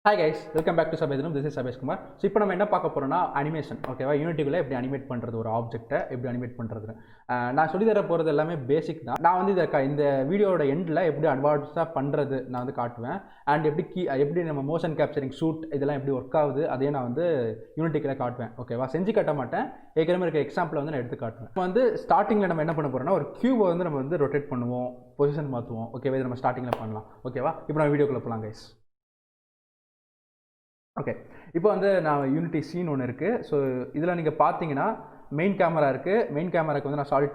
Hi guys, welcome back to சபேதனம். This is Sabesh Kumar. So இப்போ நம்ம என்ன பார்க்க போகிறோம்னா அனிமேஷன். ஓகேவா, யூனிட்டிக்குள்ளே எப்படி அனிமேட் பண்ணுறது, ஒரு ஆப்ஜெக்ட்டை எப்படி அனிமேட் பண்ணுறது. நான் சொல்லி தர போகிறது எல்லாமே பேசிக் தான். நான் வந்து இந்த வீடியோட எண்டில் எப்படி அட்வான்ஸாக பண்ணுறது நான் வந்து காட்டுவேன். அண்ட் எப்படி நம்ம மோஷன் கேப்சரிங் ஷூட் இதெல்லாம் எப்படி ஒர்க் ஆகுது அதே நான் வந்து யூனிட்டிக்குள்ளே காட்டுவேன். ஓகேவா, செஞ்சு காட்ட மாட்டேன், ஏற்கனவே இருக்க எக்ஸாம்பிளை வந்து நான் எடுத்து காட்டுவேன். இப்போ வந்து ஸ்டார்டிங்கில் நம்ம என்ன பண்ண போகிறோம்னா ஒரு கியூபை வந்து நம்ம வந்து ரொட்டேட் பண்ணுவோம், பொசிஷன் மாற்றுவோம். ஓகேவா, இது நம்ம ஸ்டார்டிங்கில் பண்ணலாம். ஓகேவா, இப்போ நான் வீடியோக்குள்ளே போகலாம் கைஸ். ஓகே, இப்போ வந்து நான் யூனிட்டி சீன் ஒன்று இருக்குது. ஸோ இதில் நீங்கள் பார்த்தீங்கன்னா மெயின் கேமரா இருக்குது. மெயின் கேமராக்கு வந்து நான் சாலிட்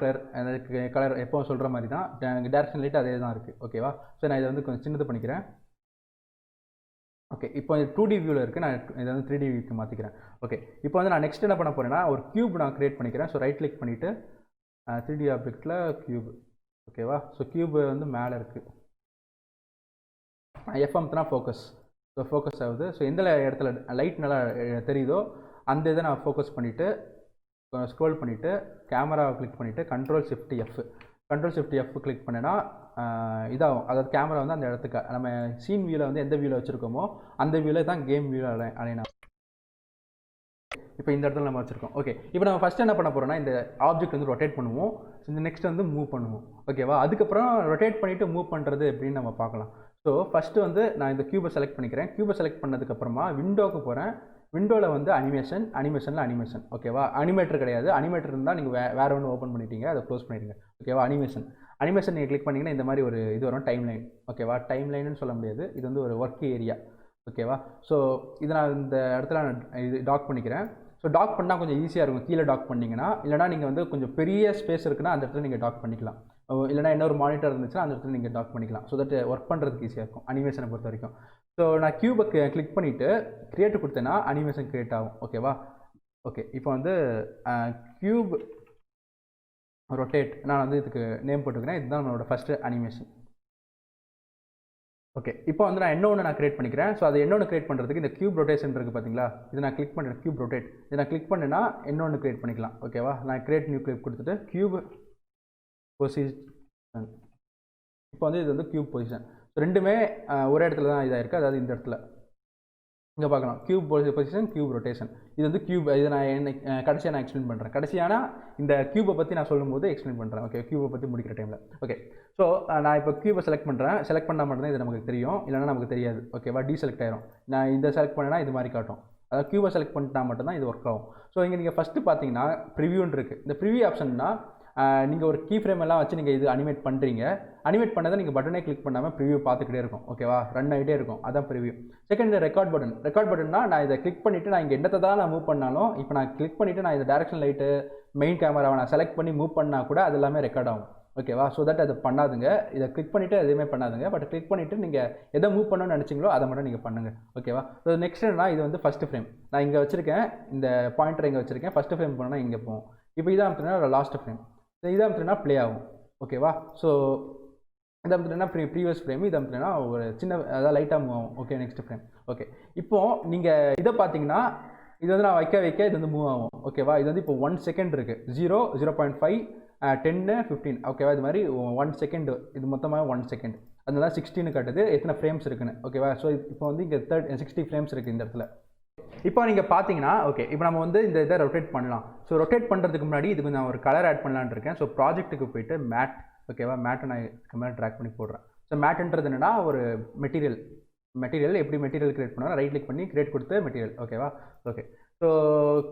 கலர் எப்போ சொல்கிற மாதிரி தான், டேரக்ஷன் லைட் அதே தான் இருக்குது. ஓகேவா, ஸோ நான் இதை வந்து கொஞ்சம் சின்னது பண்ணிக்கிறேன். ஓகே, இப்போ 2D வியூவில் இருக்குது, நான் இதை வந்து 3D வியூக்கு மாற்றிக்கிறேன். ஓகே, இப்போ வந்து நான் நெக்ஸ்ட் என்ன பண்ண போகிறேன்னா ஒரு க்யூப் நான் க்ரியேட் பண்ணிக்கிறேன். ஸோ ரைட் கிளிக் பண்ணிவிட்டு 3D ஆப்ஜெக்டில் க்யூப். ஓகேவா, ஸோ க்யூப் வந்து மேலே இருக்குது. எஃப்எம்னா ஃபோக்கஸ். ஸோ ஃபோக்கஸ் ஆகுது. ஸோ எந்த இடத்துல லைட் நல்லா தெரியுதோ அந்த இதை நான் ஃபோக்கஸ் பண்ணிவிட்டு ஸ்க்ரோல் பண்ணிவிட்டு கேமராவை கிளிக் பண்ணிவிட்டு கண்ட்ரோல் ஷிஃப்ட் எஃப் கிளிக் பண்ணேன்னா இதாகும். அதாவது கேமரா வந்து அந்த இடத்துக்கு நம்ம சீன் வியூவில் வந்து எந்த வியூவில் வச்சுருக்கோமோ அந்த வியூவில் தான் கேம் வியூவில் அலைனா. இப்போ இந்த இடத்துல நம்ம வச்சுருக்கோம். ஓகே, இப்போ நம்ம ஃபஸ்ட்டு என்ன பண்ண போகிறோம்னா இந்த ஆப்ஜெக்ட் வந்து ரொட்டேட் பண்ணுவோம். இந்த நெக்ஸ்ட் வந்து மூவ் பண்ணுவோம். ஓகேவா, அதுக்கப்புறம் ரொட்டேட் பண்ணிவிட்டு மூவ் பண்ணுறது எப்படின்னு நம்ம பார்க்கலாம். ஸோ ஃபஸ்ட்டு வந்து நான் இந்த க்யூபை செலக்ட் பண்ணிக்கிறேன். க்யூபை செலக்ட் பண்ணதுக்கப்புறமா விண்டோவுக்கு போகிறேன். விண்டோவில் வந்து அனிமேஷனில் ஓகேவா, அனிமேட்டர் கிடையாது. அனிமேட்டர் இருந்தால் நீங்கள் வேறு ஒன்று ஓப்பன் பண்ணிட்டீங்க, அதை க்ளோஸ் பண்ணிடுங்க. ஓகேவா, அனிமேஷன் நீங்கள் கிளிக் பண்ணிங்கன்னா இந்த மாதிரி ஒரு இது வரும், டைம் லைன். ஓகேவா, டைம் லைன்னு சொல்ல முடியாது, இது வந்து ஒரு ஒர்க் ஏரியா. ஓகேவா, ஸோ இதை நான் இந்த இடத்துல நான் இது டாக் பண்ணிக்கிறேன். ஸோ டாக் பண்ணால் கொஞ்சம் ஈஸியாக இருக்கும். கீழே டாக் பண்ணிங்கன்னா, இல்லைனா நீங்கள் வந்து கொஞ்சம் பெரிய ஸ்பேஸ் இருக்குன்னா அந்த இடத்துல நீங்கள் டாக் பண்ணிக்கலாம். இல்லைனா இன்னொரு மானிட்டர் இருந்துச்சுன்னா அந்த இடத்துல நீங்கள் டாக் பண்ணிக்கலாம். ஸோ தட் ஒர்க் பண்ணுறதுக்கு ஈஸியாக இருக்கும் அனிமேஷனை பொறுத்த வரைக்கும். ஸோ நான் க்யூபை கிளிக் பண்ணிவிட்டு க்ரியேட் கொடுத்தேன்னா அனிமேஷன் க்ரியேட் ஆகும். ஓகேவா, ஓகே, இப்போ வந்து க்யூப் ரொட்டேட் நான் வந்து இதுக்கு நேம் போட்டுக்கிறேன். இதுதான் நம்மளோட ஃபஸ்ட்டு அனிமேஷன். ஓகே, இப்போ வந்து நான் இன்னொன்று க்ரியேட் பண்ணிக்கிறேன். ஸோ அது இன்னொன்று க்ரியேட் பண்ணுறதுக்கு இந்த க்யூப் ரொட்டேஷன் இருக்குது பார்த்தீங்களா, இது நான் கிளிக் பண்ணுறேன். க்யூப் ரொட்டேட் இதை நான் கிளிக் பண்ணேன்னா இன்னொன்று க்ரியேட் பண்ணிக்கலாம். ஓகேவா, நான் க்ரியேட் நியூ கிளிக் கொடுத்துட்டு க்யூப் பொசிஷன். இப்போ வந்து இது வந்து க்யூப் பொசிஷன். ரெண்டுமே ஒரே இடத்துல தான் இதாக இருக்குது. அதாவது இந்த இடத்துல இங்கே பார்க்கலாம், க்யூப் பொசிஷன், க்யூப் ரொட்டேஷன். இது வந்து க்யூப். இதை நான் கடைசியாக நான் எக்ஸ்பிளைன் பண்ணுறேன். கடைசியான இந்த க்யூபை பற்றி நான் சொல்லும்போது எக்ஸ்பிளைன் பண்ணுறேன். ஓகே, க்யூபை பற்றி முடிக்கிற டைமில். ஓகே, ஸோ நான் இப்போ க்யூபை செலக்ட் பண்ணால் மட்டும்தான் இது நமக்கு தெரியும், இல்லைனா நமக்கு தெரியாது. ஓகேவா, டீசெலக்ட் ஆயிரும். நான் இந்த செலக்ட் பண்ணேன்னா இது மாதிரி காட்டும். அதாவது க்யூபை செலக்ட் பண்ணிட்டா மட்டும்தான் இது ஒர்க் ஆகும். ஸோ இங்கே நீங்கள் ஃபஸ்ட்டு பார்த்தீங்கன்னா ப்ரிவியூன்னு இருக்குது. இந்த ப்ரிவியூ ஆப்ஷன்னா நீங்கள் ஒரு கீ ஃப்ரேம் எல்லாம் வச்சு நீங்கள் இது அனிமேட் பண்ணுறீங்க. அனிமேட் பண்ணதை நீங்கள் பட்டனே கிளிக் பண்ணாமல் ப்ரிவியூ பார்த்துக்கிட்டே இருக்கும். ஓகேவா, ரன் ஆகிட்டே இருக்கும். அதான் ப்ரிவியூ. செகண்ட் ரெக்கார்ட் பட்டன்னா நான் இதை கிளிக் பண்ணிவிட்டு நான் இங்கே என்னத்தை தான் நான் மூவ் பண்ணாலும், இப்போ நான் கிளிக் பண்ணிவிட்டு நான் இந்த டேரக்ஷன் லைட்டு மெயின் கேமராவை நான் செலக்ட் பண்ணி மூவ் பண்ணால் கூட அது எல்லாமே ரெக்கார்ட் ஆகும். ஓகேவா, ஸோ தட் அதை பண்ணாதுங்க. இதை கிளிக் பண்ணிவிட்டு எதுவுமே பண்ணாதுங்க. பட் கிளிக் பண்ணிவிட்டு நீங்கள் எதை மூவ் பண்ணணும்னு நினச்சிங்களோ அதை மட்டும் நீங்கள் பண்ணுங்கள். ஓகேவா, ஸோ நெக்ஸ்ட் என்னன்னா இது வந்து ஃபஸ்ட்டு ஃப்ரேம். நான் இங்கே வச்சுருக்கேன், இந்த பாயிண்டர் இங்கே வச்சுருக்கேன். ஃபஸ்ட்டு ஃப்ரேம் போனால் இங்கே போகும். இப்போ இதான் பார்த்தீங்கன்னா லாஸ்ட் ஃப்ரேம். இதை அமுத்துனா ப்ளே ஆகும். ஓகேவா, ஸோ இதை அமுத்துனா ப்ரீவியஸ் ஃப்ரேம், இதை அமுத்துனா ஒரு சின்ன அதாவது லைட்டாக மூவ் ஆகும். Okay, next frame. ஓகே, இப்போது நீங்கள் இதை பார்த்தீங்கன்னா இது வந்து நான் வைக்க இது வந்து மூவ் ஆகும். ஓகேவா, இது வந்து இப்போ 1 செகண்ட் இருக்குது. 0, 0.5, 10, 15. ஓகேவா, இது மாதிரி 1 செகண்ட். இது மொத்தமாக 1 செகண்ட். அதனால 16 காட்டுது எத்தனை ஃப்ரேம்ஸ் இருக்குன்னு. ஓகேவா, ஸோ இப்போ வந்து இங்கே 60 ஃப்ரேம்ஸ் இருக்குது இந்த இடத்துல. இப்போ நீங்கள் பார்த்தீங்கன்னா ஓகே, இப்போ நம்ம வந்து இந்த இதை ரொட்டேட் பண்ணலாம். ஸோ ரொட்டேட் பண்ணுறதுக்கு முன்னாடி இதுக்கு நான் ஒரு கலர் ஆட் பண்ணலான்னு இருக்கேன். ஸோ ப்ராஜெக்ட்டுக்கு போயிட்டு மேட். ஓகேவா, மேட்டை நான் மேலே ட்ராக் பண்ணி போடுறேன். ஸோ மேட்டுன்றது என்னென்னா ஒரு மெட்டீரியல் எப்படி மெட்டீரியல் கிரியேட் பண்ணுவோம், ரைட் கிளிக் பண்ணி கிரியேட் கொடுத்து மெட்டீரியல். ஓகேவா, ஓகே, ஸோ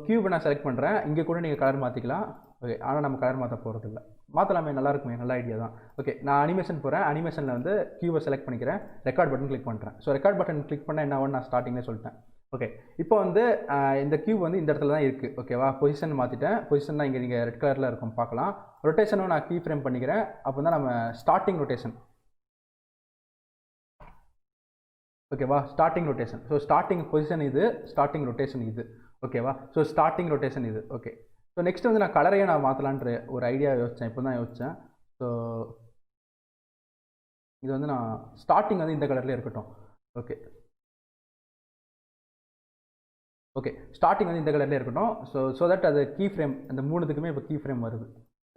க்யூபை நான் செலக்ட் பண்ணுறேன். இங்கே கூட நீங்கள் கலர் மாற்றிக்கலாம். ஓகே, ஆனால் நம்ம கலர் மாற்ற போகிறது இல்லை. மாற்றலாமே, நல்லா இருக்குமே, நல்ல ஐடியா தான். ஓகே, நான் அனிமேஷன் போகிறேன். அனிமேஷனில் வந்து க்யூபை செலக்ட் பண்ணிக்கிறேன். ரெக்கார்ட் பட்டன் கிளிக் பண்ணுறேன். ஸோ ரெக்கார்ட் பட்டன் கிளிக் பண்ணால் என்ன ஆகும் நான் ஸ்டார்டிங்லேயே சொல்லிட்டேன். ஓகே, இப்போ வந்து இந்த க்யூப் வந்து இந்த இடத்துல தான் இருக்குது. ஓகேவா, பொசிஷன் மாற்றிட்டேன். பொசிஷன் தான் இங்கே நீங்கள் ரெட் கலரில் இருக்கும் பார்க்கலாம். ரொட்டேஷனும் நான் கீ ஃப்ரேம் பண்ணிக்கிறேன். அப்போ தான் நம்ம ஸ்டார்டிங் ரொட்டேஷன். ஓகேவா, starting rotation. So starting position இது, ஸ்டார்டிங் ரொட்டேஷன் இது. ஓகேவா, ஸோ ஸ்டார்டிங் ரொட்டேஷன் இது. ஓகே, ஸோ நெக்ஸ்ட் வந்து நான் கலரையும் நான் மாற்றலான்ற ஒரு ஐடியா யோசித்தேன். இப்போ தான் யோசித்தேன். ஸோ இது வந்து நான் ஸ்டார்டிங் வந்து இந்த கலர்லேயே இருக்கட்டும். ஓகே, ஸ்டார்டிங் வந்து இந்த கலர்லேயே இருக்கட்டும். ஸோ தட் அது கீ ஃப்ரேம் அந்த 3த்துக்குமே இப்போ கீ ஃப்ரேம் வருது.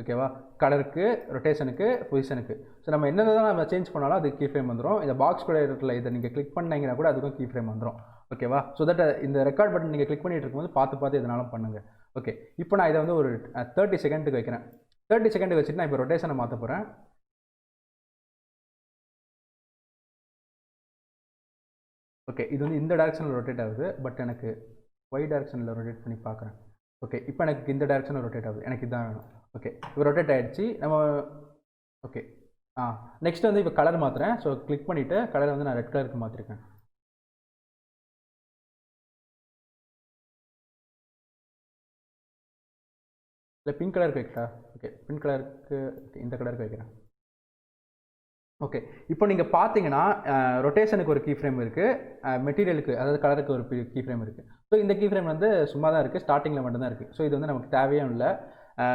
ஓகேவா, கலருக்கு, ரொட்டேஷனுக்கு, பொசிஷனுக்கு. ஸோ நம்ம என்னென்ன தான் நம்ம சேஞ்ச் பண்ணாலும் அது கீ ஃப்ரேம் வந்துடும். இந்த பாக்ஸ் கூட இருக்கிற இதை நீங்கள் கிளிக் பண்ணீங்கன்னா கூட அதுக்கும் கீ ஃப்ரேம் வந்துடும். ஓகேவா, ஸோ தட் இந்த ரெக்கார்ட் பட்டன் நீங்கள் கிளிக் பண்ணிட்டு இருக்கும்போது பார்த்து எதனாலும் பண்ணுங்கள். ஓகே, இப்போ நான் இதை வந்து ஒரு 30 செகண்டுக்கு வைக்கிறேன். 30 செகண்டுக்கு வச்சுட்டு நான் இப்போ ரொட்டேஷனை மாற்ற போகிறேன். ஓகே, இது வந்து இந்த டேரக்ஷனில் ரொட்டேட் ஆகுது, பட் எனக்கு ஒய் டேரக்ஷனில் ரொட்டேட் பண்ணி பார்க்குறேன். ஓகே, இப்போ எனக்கு இந்த டேரக்ஷனில் ரொட்டேட் ஆகுது, எனக்கு இதுதான் வேணும். ஓகே, இப்போ ரொட்டேட் ஆகிடுச்சு. நம்ம ஓகே நெக்ஸ்ட் வந்து இப்போ கலர் மாற்றுறேன். ஸோ கிளிக் பண்ணிவிட்டு கலரை வந்து நான் ரெட் கலருக்கு மாற்றிருக்கேன். இல்லை பிங்க் கலருக்கு வைக்கட்டா? ஓகே, பிங்க் கலருக்கு இந்த கலருக்கு வைக்கிறேன். ஓகே, இப்போ நீங்கள் பார்த்தீங்கன்னா ரொட்டேஷனுக்கு ஒரு கீ ஃப்ரேம் இருக்குது, மெட்டீரியலுக்கு அதாவது கலருக்கு ஒரு கீ ஃப்ரேம் இருக்குது. ஸோ இந்த கீ ஃப்ரேம் வந்து சும்மா தான் இருக்குது, ஸ்டார்டிங்கில் மட்டும்தான் இருக்குது. ஸோ இது வந்து நமக்கு தேவையும் இல்லை.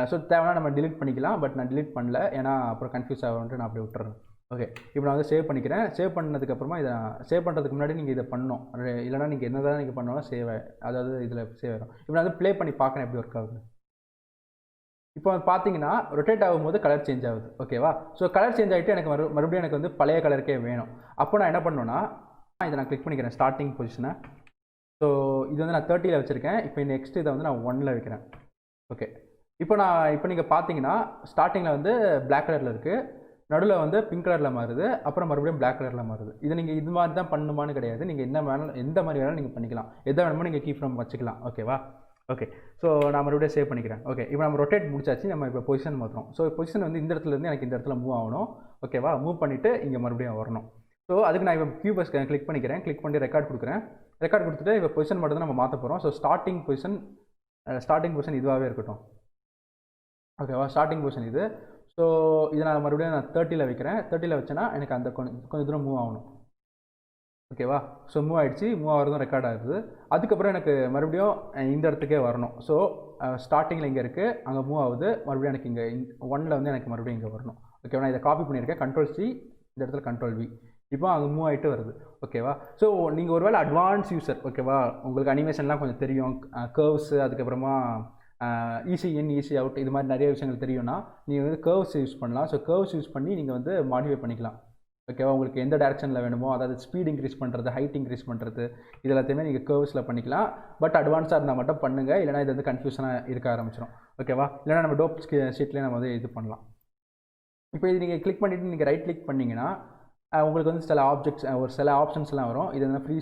ஸோ தேவைன்னா நம்ம டிலீட் பண்ணிக்கலாம், பட் நான் டிலீட் பண்ணல, ஏன்னா அப்புறம் கன்ஃபியூஸ் ஆகும்ட்டு நான் அப்படி விட்டுறேன். ஓகே, இப்போ நான் வந்து சேவ் பண்ணிக்கிறேன். சேவ் பண்ணதுக்கப்புறமா இதை சேவ் பண்ணுறதுக்கு முன்னாடி நீங்கள் இதை பண்ணணும், இல்லைனா நீங்கள் என்ன தான் நீங்கள் பண்ணாலும் சேவ் அதாவது இதில் சேவ் ஆகிடும். இப்போ நான் வந்து ப்ளே பண்ணி பார்க்குறேன் எப்படி ஒர்க் ஆகுது. இப்போ பார்த்தீங்கன்னா ரொட்டேட் ஆகும்போது கலர் சேஞ்ச் ஆகுது. ஓகேவா, ஸோ கலர் சேஞ்ச் ஆகிட்டு எனக்கு மறுபடியும் எனக்கு வந்து பழைய கலருக்கே வேணும். அப்போ நான் என்ன பண்ணணும்னா இதை நான் கிளிக் பண்ணிக்கிறேன் ஸ்டார்டிங் பொசிஷனை. ஸோ இது வந்து நான் 30ல் வச்சுருக்கேன். இப்போ நெக்ஸ்ட் இதை வந்து நான் 1ல் வைக்கிறேன். ஓகே, இப்போ நீங்கள் பார்த்தீங்கன்னா ஸ்டார்டிங்கில் வந்து பிளாக் கலரில் இருக்குது, நடுவில் வந்து பிங்க் கலரில் மாறுது, அப்புறம் மறுபடியும் பிளாக் கலரில் மாறுது. இது நீங்கள் இது மாதிரி தான் பண்ணணுமான்னு கிடையாது, நீங்கள் என்ன வேணாலும் எந்த மாதிரி வேணாலும் நீங்கள் பண்ணிக்கலாம், எதை வேணுமோ நீங்கள் கீ ஃப்ரேம் வச்சுக்கலாம். ஓகேவா, ஓகே, ஸோ நான் மறுபடியும் சேவ் பண்ணிக்கிறேன். ஓகே, இப்போ நம்ம ரொட்டேட் முடிச்சாச்சு, நம்ம இப்போ பொசிஷன் மாற்றுறோம். ஸோ பொசிஷன் வந்து இந்த இடத்துலேருந்து எனக்கு இந்த இடத்துல மூவ் ஆகணும். ஓகேவா, மூவ் பண்ணிவிட்டு இங்கே மறுபடியும் வரணும். ஸோ அதுக்கு நான் இப்போ கியூபஸ் கிளிக் பண்ணிக்கிறேன். கிளிக் பண்ணி ரெக்கார்ட் கொடுக்குறேன். ரெக்கார்ட் கொடுத்துட்டு இப்போ பொசிஷன் மட்டும் தான் நம்ம மாற்ற போகிறோம். ஸோ ஸ்டார்டிங் பொசிஷன் இதுவாகவே இருக்கட்டும். ஓகேவா, ஸ்டார்டிங் பொசிஷன் இது. ஸோ இதை நான் மறுபடியும் 30ல் வைக்கிறேன். 30ல் வச்சேன்னா எனக்கு அந்த கொஞ்சம் தூரம் மூவ் ஆகணும். ஓகேவா, ஸோ மூவ் ஆகிடுச்சு. மூவ் ஆகிறதும் ரெக்கார்ட் ஆகுது. அதுக்கப்புறம் எனக்கு மறுபடியும் இந்த இடத்துக்கே வரணும். ஸோ ஸ்டார்டிங்கில் இங்கே இருக்குது, அங்கே மூவ் ஆகுது, மறுபடியும் எனக்கு இங்கே 1ல் வந்து எனக்கு மறுபடியும் இங்கே வரணும். ஓகேவா, நான் இதை காப்பி பண்ணியிருக்கேன், Ctrl+C, இந்த இடத்துல Ctrl+V. இப்போ அங்கே மூவ் ஆகிட்டு வருது. ஓகேவா, ஸோ நீங்கள் ஒருவேளை அட்வான்ஸ் யூசர், ஓகேவா, உங்களுக்கு அனிமேஷன்லாம் கொஞ்சம் தெரியும், கர்வ்ஸு, அதுக்கப்புறமா ஈஸி இன் ஈஸி அவுட், இது மாதிரி நிறைய விஷயங்கள் தெரியும்னா நீங்கள் வந்து கர்வ்ஸ் யூஸ் பண்ணலாம். ஸோ கர்வ்ஸ் யூஸ் பண்ணி நீங்கள் வந்து மாடிஃபை பண்ணிக்கலாம். ஓகேவா, உங்களுக்கு எந்த டேரக்ஷனில் வேணுமோ, அதாவது ஸ்பீட் இன்க்ரீஸ் பண்ணுறது, ஹைட் இன்க்ரீஸ் பண்ணுறது, இது எல்லாத்தையுமே நீங்கள் கர்வ்ஸில் பண்ணிக்கலாம். பட் அட்வான்ஸாக இருந்தால் மட்டும் பண்ணுங்கள், இல்லைனா இது வந்து கன்ஃபியூஷனாக இருக்க ஆரம்பிச்சிடும். ஓகேவா, இல்லைனா நம்ம டோப் ஷீட்லேயே நம்ம வந்து இது பண்ணலாம். இப்போ இது நீங்கள் கிளிக் பண்ணிவிட்டு நீங்கள் ரைட் கிளிக் பண்ணிங்கன்னா உங்களுக்கு வந்து சில ஆப்ஷன்ஸ்லாம் வரும். இது வந்து ஃப்ரீ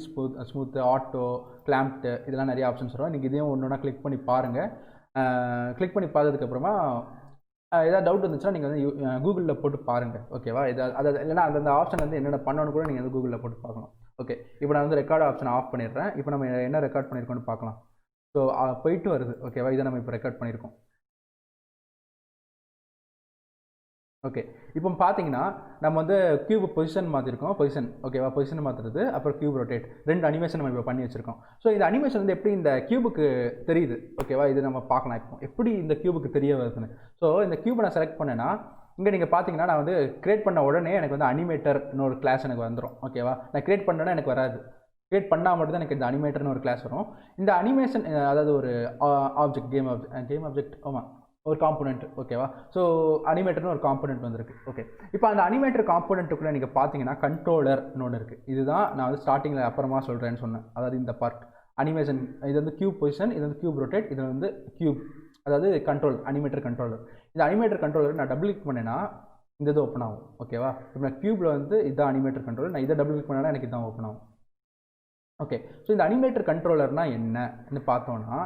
ஸ்மூத்து, ஆட்டோ, கிளாம்ப்டு, இதெல்லாம் நிறைய ஆப்ஷன்ஸ் வரும். நீங்கள் இதையும் ஒன்று ஒன்றா கிளிக் பண்ணி பாருங்கள். கிளிக் பண்ணி பார்த்ததுக்கப்புறமா ஏதாவது டவுட் இருந்துச்சுன்னா நீங்கள் வந்து கூகுளில் போட்டு பாருங்கள். ஓகேவா, அதாவது இல்லைனா அந்த ஆப்ஷன் வந்து என்னென்ன பண்ணணும்னு கூட நீங்கள் வந்து கூகுளில் போட்டு பார்க்கணும். ஓகே, இப்போ நான் வந்து ரெக்கார்ட் ஆப்ஷன் ஆஃப் பண்ணிடுறேன். இப்போ நம்ம என்ன ரெக்கார்ட் பண்ணியிருக்கோன்னு பார்க்கலாம். ஸோ போயிட்டு வருது. ஓகேவா, இதை நம்ம இப்போ ரெக்கார்ட் பண்ணியிருக்கோம். ஓகே, இப்போ பார்த்தீங்கன்னா நம்ம வந்து கியூப் பொசிஷன் மாற்றிருக்கோம். ஓகேவா, பொசிஷன் மாற்றுறது, அப்புறம் கியூப் ரொட்டேட், 2 அனிமேஷன் நம்ம இப்போ பண்ணி வச்சுருக்கோம். ஸோ இந்த அனிமேஷன் வந்து எப்படி இந்த கியூபுக்கு தெரியுது. ஓகேவா, இது நம்ம பார்க்கலாம். இப்போ எப்படி இந்த கியூபுக்கு தெரிய வருதுன்னு. ஸோ இந்த கியூபை நான் செலக்ட் பண்ணேன்னா இங்கே நீங்கள் பார்த்தீங்கன்னா நான் வந்து கிரியேட் பண்ண உடனே எனக்கு வந்து அனிமேட்டர்னு ஒரு கிளாஸ் எனக்கு வந்துடும். ஓகேவா, நான் கிரியேட் பண்ணேன்னா எனக்கு வராது. கிரியேட் பண்ணால் மட்டும் தான் எனக்கு இந்த அனிமேட்டர்னு ஒரு கிளாஸ் வரும். இந்த அனிமேஷன் அதாவது ஒரு ஆப்ஜெக்ட், கேம் ஆப்ஜெக்ட், ஆமாம், ஒரு காம்போனெண்ட். ஓகேவா, ஸோ அனிமேட்டர்னு ஒரு காம்போனெண்ட் வந்திருக்கு. ஓகே, இப்போ அந்த அனிமேட்டர் காம்போனெண்ட்டுக்குள்ளே நீங்கள் பார்த்தீங்கன்னா கண்ட்ரோலர்னு ஒன்று இருக்குது. இதுதான் நான் வந்து ஸ்டார்டிங்கில் அப்புறமா சொல்கிறேன்னு சொன்னேன். அதாவது இந்த பார்ட் அனிமேஷன், இது வந்து கியூப் பொசிஷன், இது வந்து கியூப் ரொட்டேட், இதில் வந்து கியூப், அதாவது கண்ட்ரோல், அனிமேட்டர் கண்ட்ரோலர். இந்த அனிமேட்டர் கண்ட்ரோலர் நான் டபுள் கிளிக் பண்ணேன்னா இந்த இது ஓப்பன் ஆகும். ஓகேவா, இப்போ நான் கியூபில் வந்து இதுதான் அனிமேட்டர் கண்ட்ரோலர், நான் இதை டபுள் கிளிக் பண்ணேன்னா எனக்கு இதுதான் ஓப்பன் ஆகும். ஓகே, ஸோ இந்த அனிமேட்டர் கண்ட்ரோலர்னால் என்னன்னு பார்த்தோன்னா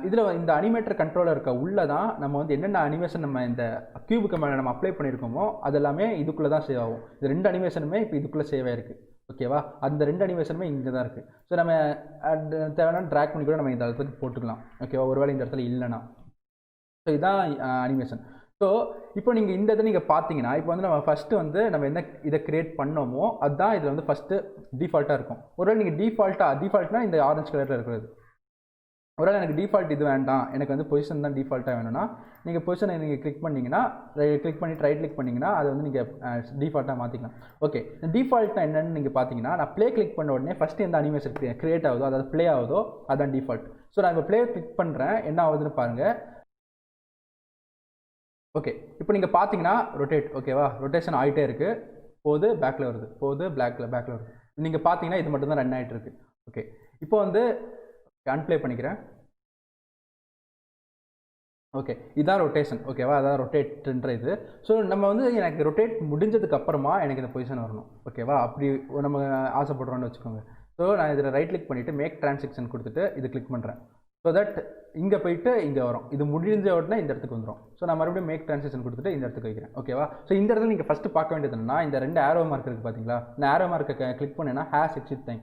இதில் இந்த அனிமேட்டர் கண்ட்ரோலர் இருக்க உள்ளே தான் நம்ம வந்து என்னென்ன அனிமேஷன் நம்ம இந்த கியூபுக்கு மேலே நம்ம அப்ளை பண்ணியிருக்கோமோ அதெல்லாமே இதுக்குள்ளே தான் சேவ் ஆகும். இது 2 அனிமேஷனுமே இப்போ இதுக்குள்ளே சேவ் ஆகிருக்கு. ஓகேவா, அந்த 2 அனிமேஷனுமே இங்கே தான் இருக்குது. ஸோ நம்ம தேவையான ட்ராக் பண்ணி கூட நம்ம இந்த இடத்துக்கு போட்டுக்கலாம். ஓகேவா, ஒருவேளை இந்த இடத்துல இல்லைனா. ஸோ இதுதான் அனிமேஷன். ஸோ இப்போ நீங்கள் இந்த இதை நீங்கள் பார்த்தீங்கன்னா இப்போ வந்து நம்ம ஃபஸ்ட்டு வந்து நம்ம என்ன இதை கிரியேட் பண்ணோமோ அதுதான் இதில் வந்து ஃபஸ்ட்டு டிஃபால்ட்டாக இருக்கும். ஒருவேளை நீங்கள் டிஃபால்ட்னா இந்த ஆரஞ்சு கலரில் இருக்கிறது. ஒருவேளை எனக்கு டிஃபால்ட் இது வேண்டாம், எனக்கு வந்து பொசிஷன் தான் டிஃபால்ட்டாக வேணும்னா நீங்கள் பொசிஷனை நீங்கள் கிளிக் பண்ணிங்கன்னா கிளிக் பண்ணிட்டு ரைட் கிளிக் பண்ணிங்கன்னா அதை வந்து நீங்கள் டிஃபால்ட்டாக மாற்றிக்கலாம். ஓகே, டிஃபால்ட்டாக என்னென்னு நீங்கள் பார்த்தீங்கன்னா நான் ப்ளே கிளிக் பண்ண உடனே ஃபஸ்ட்டு எந்த அனிமேஷன் கிரியேட் ஆகுதோ அதாவது ப்ளே ஆகுதோ அதான் டிஃபால்ட். ஸோ நான் இப்போ ப்ளே கிளிக் பண்ணுறேன், என்ன ஆகுதுன்னு பாருங்கள். ஓகே, இப்போ நீங்கள் பார்த்தீங்கன்னா ரொட்டேட், ஓகேவா, ரொட்டேஷன் ஆகிட்டே இருக்குது, போகுது பேக்கில் வருது, போகுது பேக்கில் வருது. நீங்கள் பார்த்தீங்கன்னா இது மட்டும் தான் ரன் ஆகிட்டு இருக்கு. ஓகே, இப்போ வந்து அன்ப்ளே பண்ணிக்கிறேன். ஓகே, இதுதான் ரொட்டேஷன், ஓகேவா, அதான் ரொட்டேட்ன்ற இது. ஸோ நம்ம வந்து எனக்கு ரொட்டேட் முடிஞ்சதுக்கு அப்புறமா எனக்கு இந்த பொசிஷன் வரணும், ஓகேவா, அப்படி நம்ம ஆசைப்படுறோன்னு வச்சுக்கோங்க. ஸோ நான் இதில் ரைட் கிளிக் பண்ணிவிட்டு மேக் டிரான்சாக்ஷன் கொடுத்துட்டு இது கிளிக் பண்ணுறேன். ஸோ தட் இங்கே போயிட்டு இங்கே வரும், இது முடிஞ்ச உடனே இந்த இடத்துக்கு வந்துடும். ஸோ நான் மறுபடியும் மேக் டிரான்சாக்ஷன் கொடுத்துட்டு இந்த இடத்துக்கு வைக்கிறேன், ஓகேவா. ஸோ இந்த இடத்துல நீங்கள் ஃபஸ்ட்டு பார்க்க வேண்டியது என்னன்னா, இந்த 2 ஆரோ மார்க் இருக்குது பார்த்தீங்களா, இந்த ஆரோ மார்க்கை கிளிக் பண்ணேன்னா ஹேஷ் எக்ஸிட் டைம்,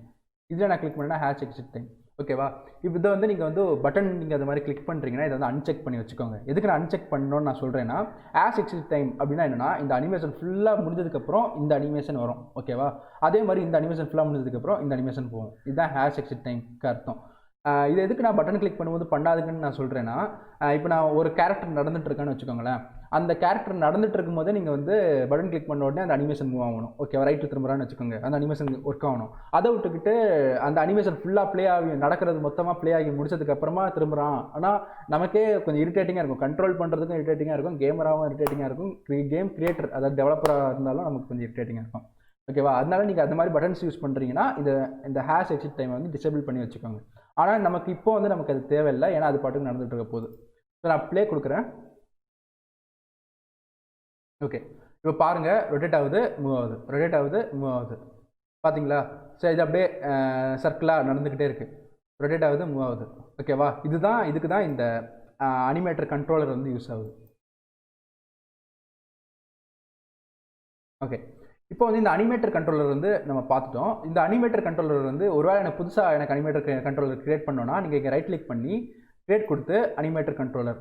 இதில் நான் கிளிக் பண்ணேன்னா ஹேஷ் எக்ஸிட் டைம், ஓகேவா. இப்போ இதை வந்து நீங்கள் வந்து பட்டன் நீங்கள் அது மாதிரி கிளிக் பண்ணுறீங்கன்னா இதை வந்து அன்செக் பண்ணி வச்சுக்கோங்க. எதுக்கு நான் அன்செக் பண்ணணும்னு நான் சொல்கிறேன்னா, ஹேஷ் எக்ஸிட் டைம் அப்படின்னா என்னன்னா, இந்த அனிமேஷன் ஃபுல்லாக முடிஞ்சதுக்கப்புறம் இந்த அனிமேஷன் வரும், ஓகேவா. அதே மாதிரி இந்த அனிமேஷன் ஃபுல்லாக முடிஞ்சதுக்கப்புறம் இந்த அனிமேஷன் போகும். இதுதான் ஹேஷ் எக்ஸிட் டைம்க்கு அர்த்தம். இது எதுக்கு நான் பட்டன் கிளிக் பண்ணும்போது பண்ணாதுக்குன்னு நான் சொல்கிறேன்னா, இப்போ நான் ஒரு கேரக்டர் நடந்துட்டு இருக்கேன்னு வச்சுக்கோங்களேன், அந்த கேரக்டர் நடந்துட்டு இருக்கும்போதே நீங்கள் வந்து பட்டன் கிளிக் பண்ண உடனே அந்த அனிமேஷன் மூவ் ஆகணும், ஓகேவா. ரைட்டு திரும்புறான்னு வச்சுக்கோங்க, அந்த அனிமேஷன் ஒர்க் ஆகணும். அதை விட்டுக்கிட்டு அந்த அனிமேஷன் ஃபுல்லாக ப்ளே ஆகி நடக்கிறது மொத்தமாக ப்ளே ஆகி முடிச்சதுக்கப்புறமா திரும்புகிறான். ஆனால் நமக்கே கொஞ்சம் இரிட்டேட்டிங்காக இருக்கும், கண்ட்ரோல் பண்ணுறதுக்கும் இரிட்டேட்டிங்காக இருக்கும், கேமராகவும் இரிட்டேட்டிங்காக இருக்கும், கேம் கிரியேட்டர் அதாவது டெவலப்பராக இருந்தாலும் நமக்கு கொஞ்சம் இரிட்டேட்டிங்காக இருக்கும், ஓகேவா. அதனால நீங்கள் அந்த மாதிரி பட்டன்ஸ் யூஸ் பண்ணுறீங்கன்னா இந்த ஹேஷ் எக்ஸிட் டைம் வந்து டிசேபிள் பண்ணி வச்சுக்கோங்க. ஆனால் நமக்கு இப்போ வந்து நமக்கு அது தேவையில்லை, ஏன்னா அது பாட்டுக்கு நடந்துட்டு இருக்க போகுது. ஸோ நான் ப்ளே கொடுக்குறேன். ஓகே, இப்போ பாருங்கள், ரொட்டேட் ஆகுது மூவ் ஆகுது, ரொட்டேட் ஆகுது மூவ் ஆகுது, பார்த்தீங்களா. ஸோ இது அப்படியே சர்க்கிளாக நடந்துக்கிட்டே இருக்குது, ரொட்டேட் ஆகுது மூவ் ஆகுது, ஓகேவா. இதுக்கு தான் இந்த அனிமேட்டர் கண்ட்ரோலர் வந்து யூஸ் ஆகுது. ஓகே, இப்போ வந்து இந்த அனிமேட்டர் கண்ட்ரோலர் வந்து நம்ம பார்த்துட்டோம். இந்த அனிமேட்டர் கண்ட்ரோலர் வந்து ஒருவேளை எனக்கு புதுசாக அனிமேட்டர் கண்ட்ரோலர் கிரியேட் பண்ணோன்னா நீங்கள் இங்கே ரைட் கிளிக் பண்ணி கிரியேட் கொடுத்து அனிமேட்டர் கண்ட்ரோலர்,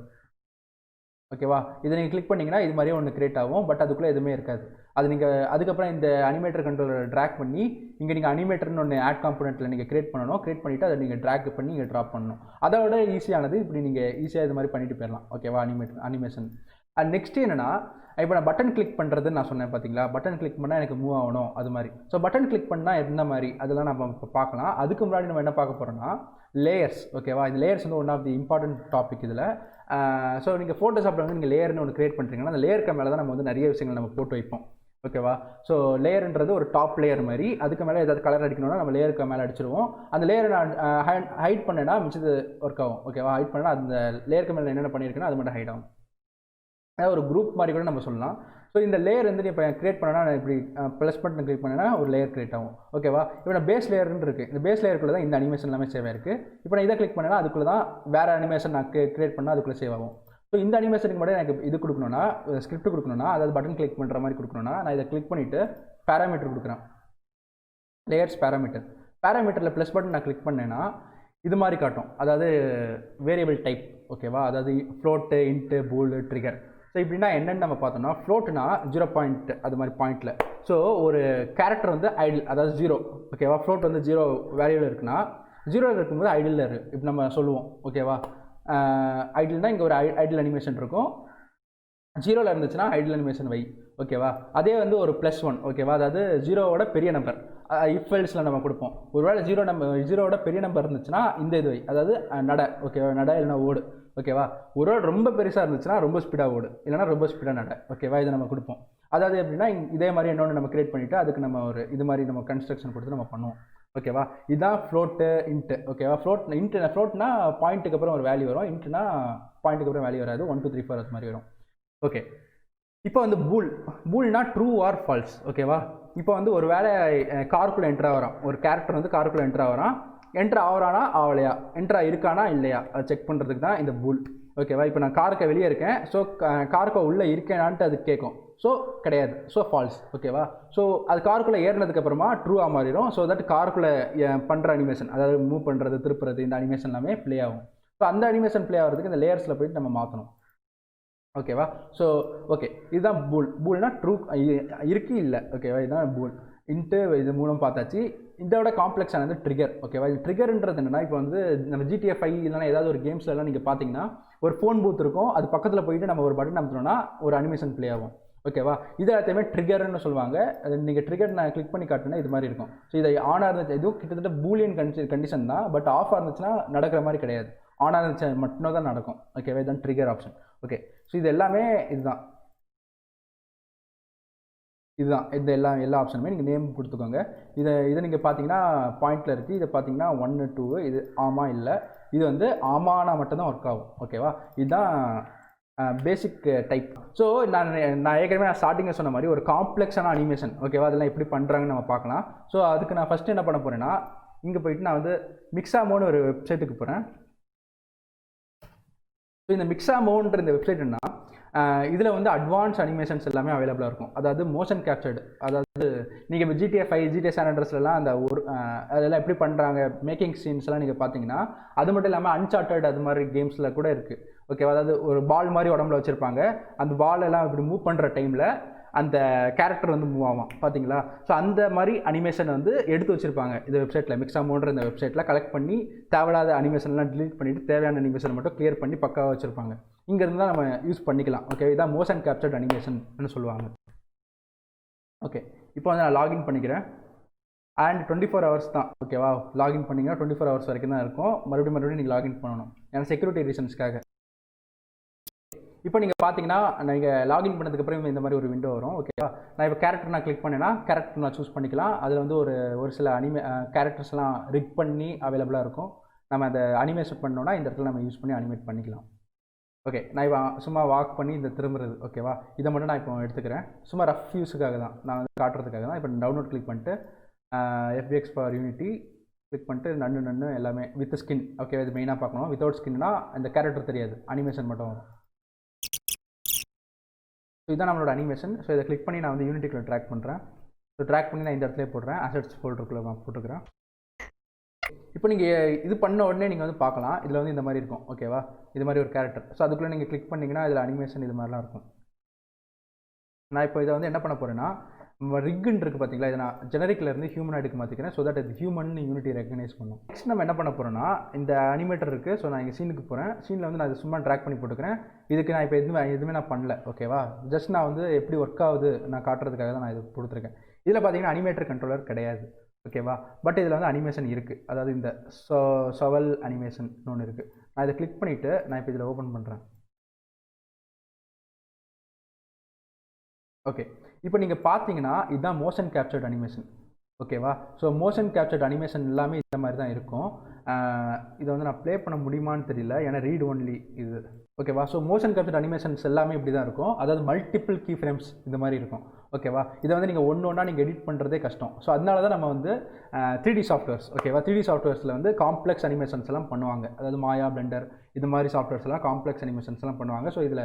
ஓகேவா, இதை நீங்கள் கிளிக் பண்ணிங்கன்னா இது மாதிரியே ஒன்று கிரியேட் ஆகும். பட் அதுக்குள்ளே எதுவுமே இருக்காது. அது நீங்கள் அதுக்கப்புறம் இந்த அனிமேட்டர் கண்ட்ரோலர் ட்ராக் பண்ணி இங்கே நீங்கள் அனிமேட்டர்னு ஒன்று ஆட் காம்பனெண்ட்டில் நீங்கள் கிரியேட் பண்ணணும். கிரியேட் பண்ணிவிட்டு அதை நீங்கள் ட்ராக் பண்ணி இங்கே ட்ராப் பண்ணணும். அதோட ஈஸியானது இப்படி நீங்கள் ஈஸியாக இது மாதிரி பண்ணிட்டு போயிடலாம், ஓகேவா. அனிமேஷன் அண்ட் நெக்ஸ்ட் என்னென்னா, இப்போ நான் பட்டன் கிளிக் பண்ணுறதுன்னு நான் சொன்னேன் பார்த்தீங்களா, பட்டன் கிளிக் பண்ணால் எனக்கு மூவ் ஆகணும் அது மாதிரி. ஸோ பட்டன் கிளிக் பண்ணால் எந்த மாதிரி அதெல்லாம் நம்ம இப்போ பார்க்கலாம். அதுக்கு முன்னாடி நம்ம என்ன பார்க்க போகிறோம்னா லேயர்ஸ், ஓகேவா. இந்த லேயர்ஸ் வந்து one of the important topic இதில். ஸோ நீங்கள் ஃபோட்டோஷாப்பில் வந்து நீங்கள் லேயர்னு ஒன்று கிரியேட் பண்ணுறீங்கன்னா அந்த லேயருக்கு மேலே தான் நம்ம வந்து நிறைய விஷயங்கள் நம்ம போட்டு வைப்போம், ஓகேவா. ஸோ லேயர்ன்றது ஒரு டாப் லேயர் மாதிரி, அதுக்கு மேலே ஏதாவது கலர் அடிக்கணும்னா நம்ம லேயருக்கு மேலே அடிச்சிடுவோம். அந்த லேயரை நான் ஹைட் பண்ணேன்னா மிச்சது ஒர்க் ஆகும், ஓகேவா. ஹைட் பண்ணால் அந்த லேயருக்கு மேலே என்னென்ன பண்ணியிருக்கேன்னா அது மட்டும் ஹைட் ஆகும். அதாவது ஒரு குரூப் மாதிரி கூட நம்ம சொல்லலாம். ஸோ இந்த லேயர் வந்து இப்போ கிரியேட் பண்ணனா நான் இப்படி ப்ளஸ் பட்டன் கிளிக் பண்ணேன்னா ஒரு லேயர் கிரியேட் ஆகும், ஓகேவா. இப்போ நான் பேஸ் லேயர்னு இருக்குது, இந்த பேஸ் லேயருக்குள்ளே தான் இந்த அனிமேஷன் எல்லாமே சேவ் ஆயிருக்கு. இப்போ நான் இதை கிளிக் பண்ணேன்னா அதுக்குள்ளே தான் வேறு அனிமேஷன் நான் கிரியேட் பண்ணால் அதுக்குள்ளே சேவ் ஆகும். ஸோ இந்த அனிமேஷனுக்கு மட்டும் எனக்கு இது கொடுக்கணும்னா, ஸ்கிரிப்ட் கொடுக்கணும்னா, அதாவது பட்டன் கிளிக் பண்ணுற மாதிரி கொடுக்கணும்னா நான் இதை கிளிக் பண்ணிவிட்டு பேராமீட்டர் கொடுக்குறேன், லேயர்ஸ் பேராமீட்டரில் ப்ளஸ் பட்டன் நான் கிளிக் பண்ணேன்னா இது மாதிரி காட்டும், அதாவது வேரியபிள் டைப், ஓகேவா. அதாவது float, into, pool, trigger. So இப்படின்னா என்னென்னு நம்ம பார்த்தோம்னா, ஃப்ளோட்னா 0 அது மாதிரி பாயிண்டில். ஸோ ஒரு கேரக்டர் வந்து ஐடில், அதாவது 0, ஓகேவா. ஃப்ளோட் வந்து 0 வேல்யூவில் இருக்குன்னா 0 இருக்கும்போது ஐடில் இருக்குது இப்போ நம்ம சொல்லுவோம், ஓகேவா. ஐடில்னால் இங்கே ஒரு ஐடில் அனிமேஷன் இருக்கும், 0ல் இருந்துச்சுன்னா ஐடில் அனிமேஷன் வை, ஓகேவா. அதே வந்து ஒரு +1, ஓகேவா, அதாவது 0வோட பெரிய நம்பர் இஃப் எல்ஸில் நம்ம கொடுப்போம். ஒருவேளை 0வோட பெரிய நம்பர் இருந்துச்சுன்னா இந்த இது வை, அதாவது நட, ஓகேவா, நட இல்லைனா ஓடு, ஓகேவா. ஒருவேளை ரொம்ப பெருசாக இருந்துச்சுன்னா ரொம்ப ஸ்பீடாக ஓடு, இல்லைனா ரொம்ப ஸ்பீடாக நட, ஓகேவா. இதை நம்ம கொடுப்போம். அதாவது எப்படின்னா இதே மாதிரி இன்னொன்று நம்ம கிரியேட் பண்ணிவிட்டு அதுக்கு நம்ம ஒரு இது மாதிரி நம்ம கன்ஸ்ட்ரக்ஷன் கொடுத்து நம்ம பண்ணுவோம், ஓகேவா. இதுதான் ஃப்ளோட்டு, இன்ட்டு, ஓகேவா. ஃப்ளோட்னா பாயிண்ட்டுக்கு அப்புறம் ஒரு வேல்யூ வரும், இன்ட்டுனா பாயிண்ட்டுக்கு அப்புறம் வேல்யூ வராது, 1 2 3 4 அது மாதிரி வரும், ஓகே. இப்போ வந்து பூல்னா ட்ரூ ஆர் ஃபால்ஸ், ஓகேவா. இப்போ வந்து ஒரு வேளை காருக்குள்ளே என்ட்ரு ஆகிறான், ஒரு கேரக்டர் வந்து காருக்குள்ளே என்ட்ரு ஆகிறான், என்ட்ரு ஆகிறானா ஆகலையா, என்ட்ரா இருக்கானா இல்லையா அதை செக் பண்ணுறதுக்கு தான் இந்த பூல், ஓகேவா. இப்போ நான் காருக்கு வெளியே இருக்கேன், ஸோ காருக்கு உள்ளே இருக்கேனான்ட்டு அது கேட்கும், ஸோ கிடையாது, ஸோ ஃபால்ஸ், ஓகேவா. ஸோ அது காருக்குள்ளே ஏறினதுக்கப்புறமா ட்ரூவாக மாறிடும். ஸோ தட் காருக்குள்ளே பண்ணுற அனிமேஷன், அதாவது மூவ் பண்ணுறது, திருப்புறது, இந்த அனிமேஷன் எல்லாமே ப்ளே ஆகும். ஸோ அந்த அனிமேஷன் ப்ளே ஆகிறதுக்கு இந்த லேயர்ஸில் போயிட்டு நம்ம மாற்றணும், ஓகேவா. ஸோ ஓகே, இதுதான் பூல்னா ட்ரூ இருக்கு இல்லை, ஓகேவா. இதுதான் பூல். இன்ட்டு இது மூலம் பார்த்தாச்சு. இதோட காம்ப்ளெக்ஸ் ஆனது ட்ரிகர், ஓகேவா. இது ட்ரிகர்ன்றது என்னன்னா, இப்போ வந்து நம்ம GTA 5 இல்லைனா ஏதாவது ஒரு கேம்ஸ்லாம் நீங்கள் பார்த்தீங்கன்னா ஒரு ஃபோன் பூத் இருக்கும், அது பக்கத்தில் போயிட்டு நம்ம ஒரு பட்டன் அமுத்தணும்னா ஒரு அனிமேஷன் ப்ளே ஆகும், ஓகேவா. இது எல்லாத்தையுமே ட்ரிகர்னு சொல்லுவாங்க. அது நீங்கள் ட்ரிகர் நான் கிளிக் பண்ணி காட்டினா இது மாதிரி இருக்கும். ஸோ இதை ஆனாக இருந்துச்சு, இதுவும் கிட்டத்தட்ட பூலியன் கண்டிஷன் தான், பட் ஆஃபாக இருந்துச்சுன்னா நடக்கிற மாதிரி கிடையாது. ஆனாக இருந்துச்சு மட்டும் தான் நடக்கும். ஓகேவா, இதுதான் ட்ரிகர் ஆப்ஷன். ஓகே, ஸோ இது எல்லாமே இதுதான் இந்த எல்லா ஆப்ஷனுமே நீங்கள் நேம் கொடுத்துக்கோங்க. இதை நீங்கள் பார்த்தீங்கன்னா பாயிண்டில் இருக்குது. இதை பார்த்தீங்கன்னா 1 2 இது ஆமாம் இல்லை, இது வந்து ஆமானா மட்டும்தான் ஒர்க் ஆகும். ஓகேவா, இதுதான் பேசிக் டைப். ஸோ நான் ஏற்கனவே ஸ்டார்டிங்கில் சொன்ன மாதிரி ஒரு காம்ப்ளெக்ஸான அனிமேஷன். ஓகேவா, அதெல்லாம் எப்படி பண்ணுறாங்கன்னு நம்ம பார்க்கலாம். ஸோ அதுக்கு நான் ஃபஸ்ட்டு என்ன பண்ண போகிறேன்னா, இங்கே போயிட்டு நான் வந்து மிக்ஸாமோன்னு ஒரு வெப்சைட்டுக்கு போகிறேன். ஸோ இந்த மிக்ஸாமோன்ற இந்த வெப்சைட்னா இதில் வந்து அட்வான்ஸ் அனிமேஷன்ஸ் எல்லாமே அவைலபிளாக இருக்கும். அதாவது மோஷன் கேப்சர்டு, அதாவது நீங்கள் இப்போ GTA 5 GTA San Andreasலாம் அந்த அதெல்லாம் எப்படி பண்ணுறாங்க மேக்கிங் சீன்ஸ்லாம் நீங்கள் பார்த்தீங்கன்னா, அது மட்டும் இல்லாமல் அன்சார்ட்டட் அது மாதிரி கேம்ஸில் கூட இருக்குது. ஓகேவா, அதாவது ஒரு பால் மாதிரி உடம்புல வச்சுருப்பாங்க, அந்த பால் எல்லாம் இப்படி மூவ் பண்ணுற டைமில் அந்த கேரக்டர் வந்து மூவ் ஆகும் பார்த்தீங்களா. ஸோ அந்த மாதிரி அனிமேஷன் வந்து எடுத்து வச்சுருப்பாங்க இந்த வெப்சைட்டில். மிக்ஸாமோன்ற இந்த வெப்சைட்டில் கலெக்ட் பண்ணி தேவையில்லாத அனிமேஷன்லாம் டிலீட் பண்ணிவிட்டு தேவையான அனிமேஷன் மட்டும் கிளியர் பண்ணி பக்காவாக வச்சுருப்பாங்க. இங்கேருந்து தான் நம்ம யூஸ் பண்ணிக்கலாம். ஓகே, இதான் மோஷன் கேப்சர்ட் அனிமேஷன் சொல்லுவாங்க. ஓகே, இப்போ வந்து நான் லாகின் பண்ணிக்கிறேன். அண்ட் 24 ஹவர்ஸ் தான். ஓகேவா, லாகின் பண்ணிங்கன்னா 24 ஹவர்ஸ் வரைக்கும் தான் இருக்கும். மறுபடியும் நீங்கள் லாகின் பண்ணணும், ஏன்னா செக்யூரிட்டி ரீசன்ஸ்க்காக. இப்போ நீங்கள் பார்த்தீங்கன்னா நீங்கள் லாகின் பண்ணதுக்கப்புறம் இந்த மாதிரி ஒரு விண்டோ வரும். ஓகேவா, நான் இப்போ கேரக்டர் நான் கிளிக் பண்ணேன்னா கேரக்டர் நான் சூஸ் பண்ணிக்கலாம். அதில் வந்து ஒரு சில கேரக்டர்ஸ்லாம் ரிக் பண்ணி அவைலபிளாக இருக்கும். நம்ம அந்த அனிமேஷன் பண்ணோன்னா இந்த இடத்துல நம்ம யூஸ் பண்ணி அனிமேட் பண்ணிக்கலாம். ஓகே, நான் இப்போ சும்மா வாக் பண்ணி இந்த திரும்புறது. ஓகேவா, இதை மட்டும் நான் இப்போ எடுத்துக்கிறேன். சும்மா ரஃப் யூஸுக்காக தான், நான் வந்து காட்டுறதுக்காக தான். இப்போ டவுன்லோட் கிளிக் பண்ணிட்டு FBX for Unity கிளிக் பண்ணிட்டு நன்னு எல்லாமே வித் ஸ்கின். ஓகே, இது மெயினாக பார்க்கணும். வித்தவுட் ஸ்கின்னா இந்த கேரக்டர் தெரியாது, அனிமேஷன் மட்டும் வரும். ஸோ இதுதான் நம்மளோட அனிமேஷன். ஸோ இதை கிளிக் பண்ணி நான் வந்து யூனிட்டிக்குள்ளே ட்ராக் பண்ணுறேன். ஸோ ட்ராக் பண்ணி நான் இந்த இடத்துல போடுறேன், அசெட்ஸ் ஃபோல்டருக்குள்ளே நான் போட்டுக்கிறேன். இப்போ நீங்கள் இது பண்ண உடனே நீங்கள் வந்து பார்க்கலாம், இதில் வந்து இந்த மாதிரி இருக்கும். ஓகேவா, இது மாதிரி ஒரு கேரக்டர். ஸோ அதுக்குள்ளே நீங்கள் கிளிக் பண்ணிங்கன்னா இதில் அனிமேஷன் இது மாதிரிலாம் இருக்கும். நான் இப்போ இதை வந்து என்ன பண்ண போகிறேன்னா, ரிக்குன்னு இருக்குது பார்த்தீங்களா, இதை நான் ஜெனரிக்கில் இருந்து ஹியூமனாய்டுக்கு மாற்றிக்கிறேன். ஸோ தட் இது ஹியூமன் யூனிட்டி ரெகனைஸ் பண்ணும். நெக்ஸ்ட் நம்ம என்ன பண்ண போகிறோன்னா, இந்த அனிமேட்டர் இருக்குது. ஸோ நான் இங்கே சீனுக்கு போகிறேன். சீனில் வந்து நான் இது சும்மா ட்ராக் பண்ணி போட்டுக்கிறேன். இதுக்கு நான் இப்போ எதுவுமே நான் பண்ணல. ஓகேவா, ஜஸ்ட் நான் வந்து எப்படி ஒர்க் ஆகுது நான் காட்டுறதுக்காக தான் நான் இது கொடுத்துருக்கேன். இதில் பார்த்தீங்கன்னா அனிமேட்டர் கண்ட்ரோலர் கிடையாது. ஓகேவா, பட் இதில் வந்து அனிமேஷன் இருக்குது. அதாவது இந்த சவல் அனிமேஷன் ஒன்று இருக்குது. நான் இதை கிளிக் பண்ணிவிட்டு நான் இப்போ இதில் ஓப்பன் பண்ணுறேன். ஓகே, இப்போ நீங்கள் பார்த்தீங்கன்னா இதுதான் மோஷன் கேப்சர்ட் அனிமேஷன். ஓகேவா, ஸோ மோஷன் கேப்சர்ட் அனிமேஷன் எல்லாமே இந்த மாதிரி தான் இருக்கும். இதை வந்து நான் ப்ளே பண்ண முடியுமான்னு தெரியல, ஏன்னா ரீட் ஒன்லி இது. ஓகேவா, ஸோ மோஷன் கேப்சர்ட் அனிமேஷன்ஸ் எல்லாமே இப்படி தான் இருக்கும். அதாவது மல்டிபிள் கீ ஃப்ரேம்ஸ் இந்த மாதிரி இருக்கும். ஓகேவா, இதை வந்து நீங்கள் ஒன்றா நீங்கள் எடிட் பண்ணுறதே கஷ்டம். ஸோ அதனால தான் நம்ம வந்து 3D சாஃப்ட்வேர்ஸ். ஓகேவா, 3D சாஃப்ட்வேர்ஸில் வந்து காம்ப்ளெக்ஸ் அனிமேஷன்ஸ் எல்லாம் பண்ணுவாங்க. அதாவது மாயா, பிளெண்டர் இது மாதிரி சாஃப்ட்வேர்ஸ் எல்லாம் காம்ப்ளெக்ஸ் அனிமேஷன்ஸ் எல்லாம் பண்ணுவாங்க. ஸோ இதில்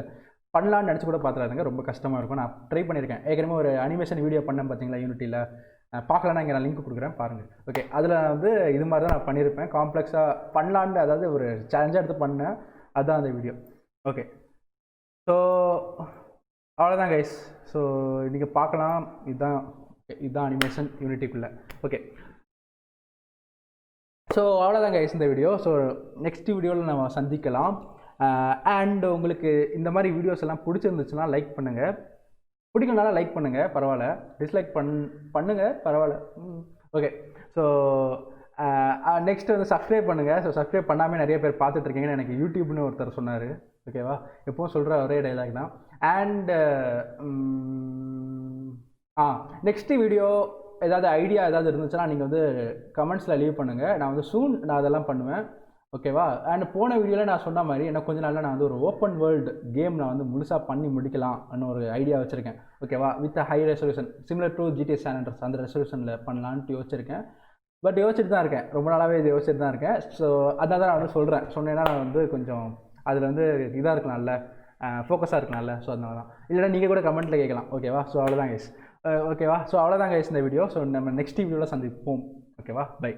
பண்ணலான்னு நினச்சி கூட பார்த்துறாதுங்க, ரொம்ப கஷ்டமாக இருக்கும். நான் ட்ரை பண்ணியிருக்கேன். ஏற்கனவே ஒரு அனிமேஷன் வீடியோ பண்ணேன் பார்த்தீங்களா யூனிட்டியில், பார்க்கலன்னா இங்கே நான் லிங்க் கொடுக்குறேன் பாருங்கள். ஓகே, அதில் வந்து இது மாதிரி தான் நான் பண்ணியிருப்பேன். காம்ப்ளெக்ஸாக பண்ணலான்னு, அதாவது ஒரு சேலஞ்சாக எடுத்து பண்ணேன். அதுதான் அந்த வீடியோ. ஓகே, ஸோ அவ்வளோதான் கைஸ். ஸோ நீங்கள் பார்க்கலாம், இதுதான் அனிமேஷன் யூனிட்டிக்குள்ளே. ஓகே, ஸோ அவ்வளோதான் கைஸ் இந்த வீடியோ. ஸோ நெக்ஸ்ட் வீடியோவில் நம்ம சந்திக்கலாம். அண்ட் உங்களுக்கு இந்த மாதிரி வீடியோஸ் எல்லாம் பிடிச்சிருந்துச்சுன்னா லைக் பண்ணுங்கள், பிடிக்கலனாலும் லைக் பண்ணுங்கள் பரவாயில்ல, டிஸ்லைக் பண்ணுங்கள் பரவாயில்ல. ஓகே, ஸோ நெக்ஸ்ட் வந்து சப்ஸ்கிரைப் பண்ணுங்கள். ஸோ சப்ஸ்கிரைப் பண்ணாமல் நிறைய பேர் பார்த்துட்ருக்கீங்கன்னு எனக்கு யூடியூப்னு ஒருத்தர் சொன்னார். ஓகேவா, எப்போவும் சொல்கிற ஒரே டைலாக் தான். அண்ட் நெக்ஸ்ட்டு வீடியோ ஏதாவது ஐடியா ஏதாவது இருந்துச்சுன்னா நீங்கள் வந்து கமெண்ட்ஸில் லீவ் பண்ணுங்கள். நான் வந்து நான் அதெல்லாம் பண்ணுவேன். ஓகேவா, அண்ட் போன வீடியோவில் நான் சொன்ன மாதிரி எனக்கு கொஞ்சம் நாளில் நான் வந்து ஒரு ஓப்பன் வேர்ல்டு கேம் நான் வந்து முழுசாக பண்ணி முடிக்கலாம்னு ஒரு ஐடியா வச்சுருக்கேன். ஓகேவா, with high resolution similar to GTA San Andreas அந்த ரெசல்யூஷனில் பண்ணலான்ட்டு யோசிச்சிருக்கேன். பட் யோசிச்சுட்டு தான் இருக்கேன், ரொம்ப நாளாகவே இது யோசிச்சுட்டு தான் இருக்கேன். ஸோ அதனால தான் நான் வந்து சொன்னேன்னா நான் வந்து கொஞ்சம் அதில் வந்து இதாக இருக்கலாம்ல, ஃபோக்கஸாக இருக்கலாம்ல. ஸோ அதனால தான், இல்லைனா நீங்கள் கூட கமெண்ட்டில் கேட்கலாம். ஓகேவா, ஸோ அவ்வளோதான் கைஸ். ஓகேவா, ஸோ அவ்வளோதான் கைஸ் இந்த வீடியோ. ஸோ நம்ம நெக்ஸ்ட் வீடியோவில் சந்திப்போம். ஓகேவா, பை.